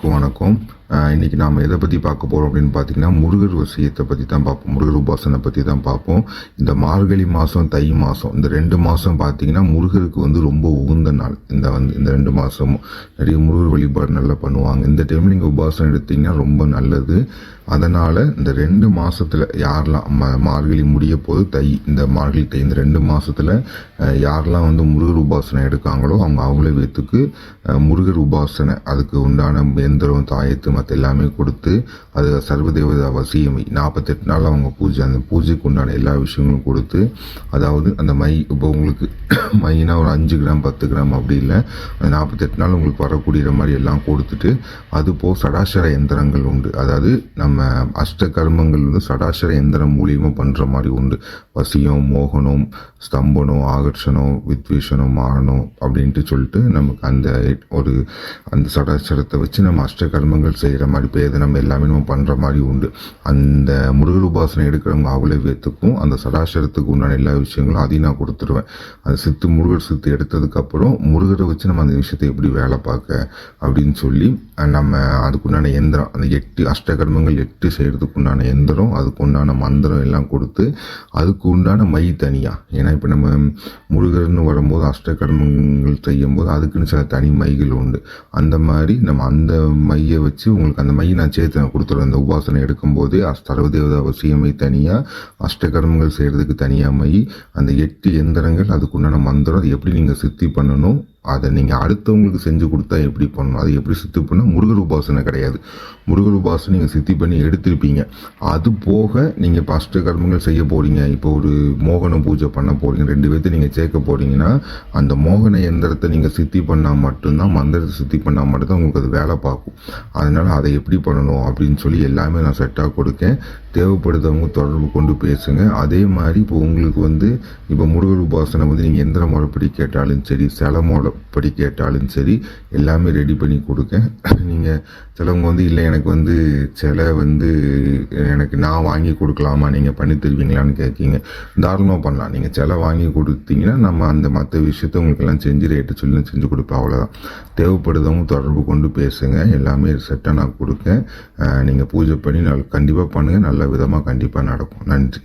அனைவருக்கும் வணக்கம். இன்னைக்கு நாம் எதை பற்றி பார்க்க போகிறோம் அப்படின்னு பார்த்தீங்கன்னா, முருகர் வசியத்தை பற்றி தான் பார்ப்போம். முருகர் உபாசனை பற்றி தான் பார்ப்போம். இந்த மார்கழி மாதம், தை மாதம், இந்த 2 மாதம் பார்த்தீங்கன்னா முருகருக்கு ரொம்ப உகந்த நாள். இந்த 2 மாதமும் நிறைய முருகர் வழிபாடு நல்லா பண்ணுவாங்க. இந்த டைமில் நீங்கள் உபாசனை எடுத்தீங்கன்னா ரொம்ப நல்லது. அதனால் இந்த 2 மாதத்தில் யாரெல்லாம் மார்கழி முடிய போது தை, இந்த மார்கழி தை, இந்த 2 மாதத்தில் யாரெல்லாம் முருகர் உபாசனை எடுக்காங்களோ அவங்களே வீட்டுக்கு முருகர் உபாசனை அதுக்கு உண்டான எந்திரம், தாயத்து, மற்ற எல்லாமே கொடுத்து, அது சர்வதேவதா வசியமை 48 நாள் அவங்க பூஜை, அந்த பூஜைக்கு உண்டான எல்லா விஷயங்களும் கொடுத்து, அதாவது அந்த மை, இப்போ உங்களுக்கு மைனா ஒரு 5 கிராம் 10 கிராம் அப்படி இல்லை, அந்த 48 நாள் உங்களுக்கு வரக்கூடிய மாதிரி எல்லாம் கொடுத்துட்டு, அதுபோல் சடாசர எந்திரங்கள் உண்டு. அதாவது நம்ம அஷ்ட கர்மங்கள் சடாசர எந்திரம் மூலியமாக பண்ணுற மாதிரி உண்டு. வசியம், மோகனம், ஸ்தம்பனம், ஆகர்ஷணம், வித்வேஷனம், மாரணம் அப்படின்ட்டு சொல்லிட்டு நமக்கு அந்த சடாசரத்தை வச்சு நம்ம அஷ்ட கர்மங்கள் செய்கிற மாதிரி பேதனம் எல்லாமே நம்ம பண்ணுற மாதிரி உண்டு. அந்த முருகர் உபாசனை எடுக்கிறவங்க அவளே வேத்துக்கும் அந்த சடாசரத்துக்கு உண்டான எல்லா விஷயங்களும் அதையும் நான் கொடுத்துருவேன். அந்த முருகர் சித்து எடுத்ததுக்கப்புறம் முருகரை வச்சு நம்ம அந்த விஷயத்தை எப்படி வேலை பார்க்க அப்படின்னு சொல்லி நம்ம அதுக்குண்டான எந்திரம், அந்த 8 அஷ்டகர்மங்கள் 8 செய்கிறதுக்கு உண்டான எந்திரம், அதுக்கு உண்டான மந்திரம் எல்லாம் கொடுத்து, அதுக்கு உண்டான மை தனியாக. ஏன்னா இப்போ நம்ம முருகர்னு வரும்போது அஷ்டகர்மங்கள் செய்யும் போது அதுக்குன்னு சில தனி மைகள் உண்டு. அந்த மாதிரி நம்ம அந்த மையை வச்சு உங்களுக்கு அந்த மையை நான் சேர்த்து கொடுத்துருவேன். அந்த உபாசனை எடுக்கும்போதே சர்வதேவதா வசியமை தனியாக, அஷ்டகர்மங்கள் செய்கிறதுக்கு தனியாக மை, அந்த 8 எந்திரங்கள், அதுக்கு உண்டான மந்திரம், அது எப்படி நீங்கள் சித்தி பண்ணணும், அதை நீங்கள் அடுத்தவங்களுக்கு செஞ்சு கொடுத்தா எப்படி பண்ணணும், அதை எப்படி சித்தி பண்ணணும். முருகர் உபாசனை கிடையாது. முருகர் உபாசனை நீங்கள் சித்தி பண்ணி எடுத்திருப்பீங்க. அது போக நீங்கள் இப்போ அஷ்டகர்மங்கள் செய்ய போகிறீங்க, இப்போ ஒரு மோகன பூஜை பண்ண போகிறீங்க, 2 பேர்த்து நீங்கள் சேர்க்க போகிறீங்கன்னா, அந்த மோகன எந்திரத்தை நீங்கள் சித்தி பண்ணால் மட்டும்தான், மந்திரத்தை சித்தி பண்ணால் மட்டும்தான் உங்களுக்கு அது வேலை பார்க்கும். அதனால் அதை எப்படி பண்ணணும் அப்படின்னு சொல்லி எல்லாமே நான் செட்டாக கொடுக்கேன். தேவைப்படுறவங்க தொடர்பு கொண்டு பேசுங்க. அதே மாதிரி இப்போ உங்களுக்கு இப்போ முருகர் உபாசனை நீங்கள் எந்திர முறைப்படி கேட்டாலும் சரி, சில முறைப்படி கேட்டாலும் சரி, எல்லாமே ரெடி பண்ணி கொடுக்க. நீங்கள் சிலவங்க இல்லை எனக்கு சில எனக்கு நான் வாங்கி கொடுக்கலாமா, நீங்கள் பண்ணி தருவீங்களான்னு கேட்கீங்க. தாராளமாக பண்ணலாம். நீங்கள் சில வாங்கி கொடுத்தீங்கன்னா நம்ம அந்த மற்ற விஷயத்த உங்களுக்கு எல்லாம் செஞ்சு ரேட்டு சொல்லி செஞ்சு கொடுப்பேன். அவ்வளோதான். தேவைப்படுறவங்க தொடர்பு கொண்டு பேசுங்க. எல்லாமே செட்டாக நான் கொடுக்கேன். நீங்கள் பூஜை பண்ணி கண்டிப்பாக பண்ணுங்கள். நல்ல விதமாக கண்டிப்பாக நடக்கும். நன்றி.